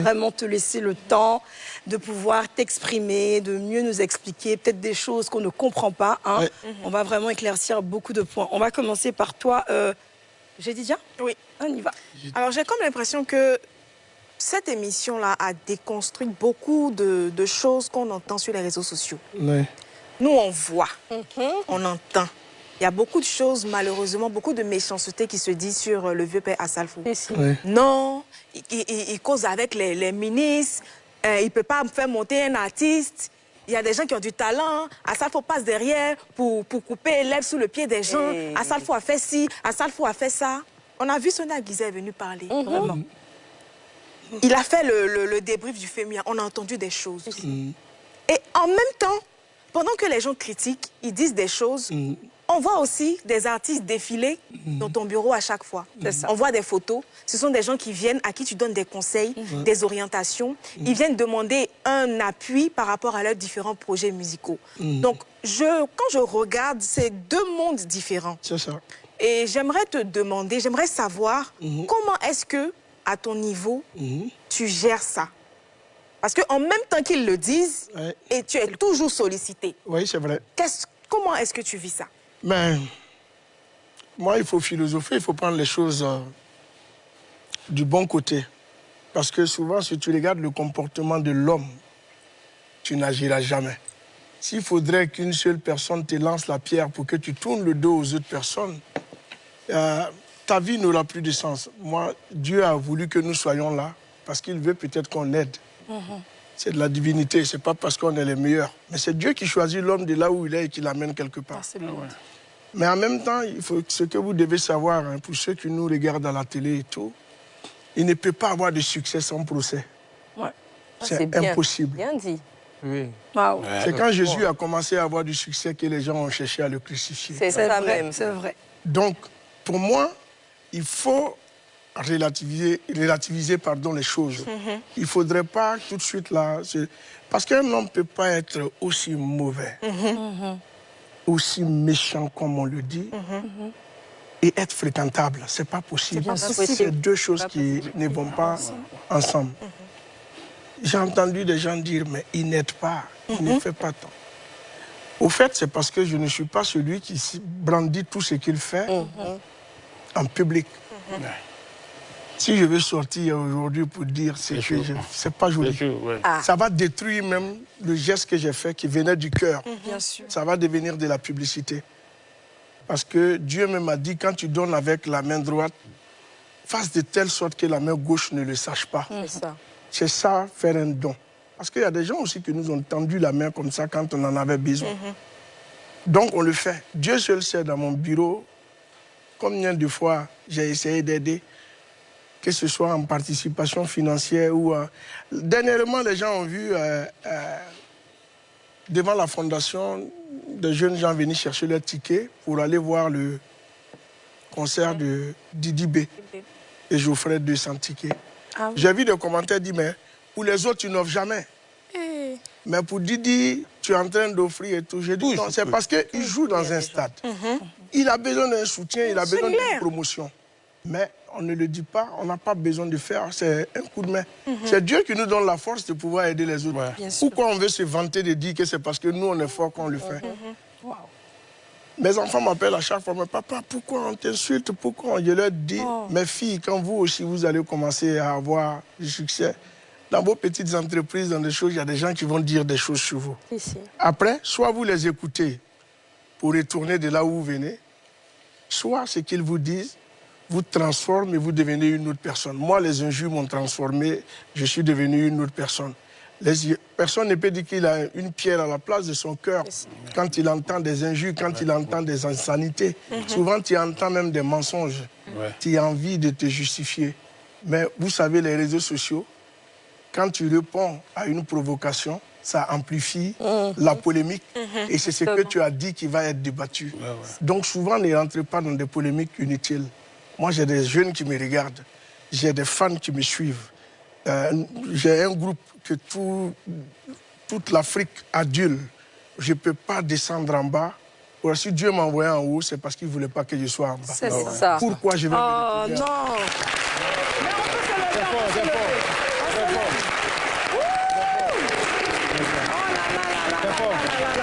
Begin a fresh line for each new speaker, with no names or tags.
Vraiment te laisser le temps de pouvoir t'exprimer, de mieux nous expliquer peut-être des choses qu'on ne comprend pas. Hein. On va vraiment éclaircir beaucoup de points. On va commencer par toi. J'ai dit déjà?
Oui.
On y va.
Alors, j'ai comme l'impression que cette émission-là a déconstruit beaucoup de choses qu'on entend sur les réseaux sociaux.
Oui.
Nous, on voit, on entend. Il y a beaucoup de choses, malheureusement, beaucoup de méchanceté qui se dit sur le vieux père Assalfo.
Oui.
Non, il cause avec les ministres, il ne peut pas faire monter un artiste. Il y a des gens qui ont du talent. Assalfo passe derrière pour couper l'herbe sous le pied des gens. Assalfo a fait ci, Assalfo a fait ça. On a vu Sonia Guizet est venue parler. Vraiment. Il a fait le débrief du FEMIA. On a entendu des choses. Et en même temps, pendant que les gens critiquent, ils disent des choses, on voit aussi des artistes défiler dans ton bureau à chaque fois. On voit des photos. Ce sont des gens qui viennent, à qui tu donnes des conseils, des orientations. Ils viennent demander un appui par rapport à leurs différents projets musicaux. Donc, quand je regarde, c'est deux mondes différents.
C'est ça.
Et j'aimerais te demander, j'aimerais savoir comment est-ce que, à ton niveau, tu gères ça? Parce qu'en même temps qu'ils le disent, et tu es toujours sollicité.
Oui, c'est vrai.
Comment est-ce que tu vis ça?
Mais moi, il faut philosopher, il faut prendre les choses du bon côté. Parce que souvent, si tu regardes le comportement de l'homme, tu n'agiras jamais. S'il faudrait qu'une seule personne te lance la pierre pour que tu tournes le dos aux autres personnes, ta vie n'aura plus de sens. Moi, Dieu a voulu que nous soyons là parce qu'il veut peut-être qu'on aide. C'est de la divinité, c'est pas parce qu'on est les meilleurs. Mais c'est Dieu qui choisit l'homme de là où il est et qui l'amène quelque part. Mais en même temps, il faut, ce que vous devez savoir, hein, pour ceux qui nous regardent à la télé et tout, il ne peut pas avoir de succès sans procès. C'est impossible.
Bien dit.
Oui. Wow.
C'est quand Jésus a commencé à avoir du succès que les gens ont cherché à le crucifier.
C'est ça même.
C'est vrai.
Donc, pour moi, il faut relativiser les choses. Il ne faudrait pas tout de suite là... Parce qu'un homme ne peut pas être aussi mauvais, aussi méchant comme on le dit, et être fréquentable. Ce n'est pas possible. C'est deux choses qui ne vont pas ensemble. J'ai entendu des gens dire, mais il n'aide pas, il ne fait pas tant. Au fait, c'est parce que je ne suis pas celui qui brandit tout ce qu'il fait en public. Si je veux sortir aujourd'hui pour dire ce que c'est pas joli. Ça va détruire même le geste que j'ai fait qui venait du cœur. Ça va devenir de la publicité. Parce que Dieu même m'a dit, quand tu donnes avec la main droite, fasse de telle sorte que la main gauche ne le sache pas. C'est ça, faire un don. Parce qu'il y a des gens aussi qui nous ont tendu la main comme ça quand on en avait besoin. Donc on le fait. Dieu seul sait dans mon bureau combien de fois j'ai essayé d'aider, que ce soit en participation financière ou... Dernièrement, les gens ont vu devant la fondation des jeunes gens venir chercher leur ticket pour aller voir le concert de Didi B. Et j'offrais 200 tickets. J'ai vu des commentaires dire, mais pour les autres, tu n'offres jamais. Mais pour Didi, tu es en train d'offrir et tout. J'ai dit, non, c'est parce qu'il joue dans un stade. Il a besoin d'un soutien, il a besoin d'une promotion. Mais on ne le dit pas, on n'a pas besoin de faire, c'est un coup de main. C'est Dieu qui nous donne la force de pouvoir aider les autres. Pourquoi on veut se vanter de dire que c'est parce que nous, on est fort qu'on le fait? Mes enfants m'appellent à chaque fois, mais papa, pourquoi on t'insulte? Pourquoi? Je leur dis, mes filles, quand vous aussi, vous allez commencer à avoir du succès, dans vos petites entreprises, dans des choses, il y a des gens qui vont dire des choses sur vous. Après, soit vous les écoutez pour retourner de là où vous venez, soit ce qu'ils vous disent vous transforme et vous devenez une autre personne. Moi, les injures m'ont transformé, je suis devenu une autre personne. Personne ne peut dire qu'il a une pierre à la place de son cœur quand il entend des injures, quand il entend des insanités. Souvent, tu entends même des mensonges. Tu as envie de te justifier. Mais vous savez, les réseaux sociaux, quand tu réponds à une provocation, ça amplifie la polémique et c'est ce que tu as dit qui va être débattu. Donc souvent, ne rentrez pas dans des polémiques inutiles. Moi, j'ai des jeunes qui me regardent, j'ai des fans qui me suivent. J'ai un groupe que toute l'Afrique adule. Je ne peux pas descendre en bas. Alors, si Dieu m'a envoyé en haut, c'est parce qu'il ne voulait pas que je sois en bas.
C'est ça.
Pourquoi je vais
Oh non.
fort.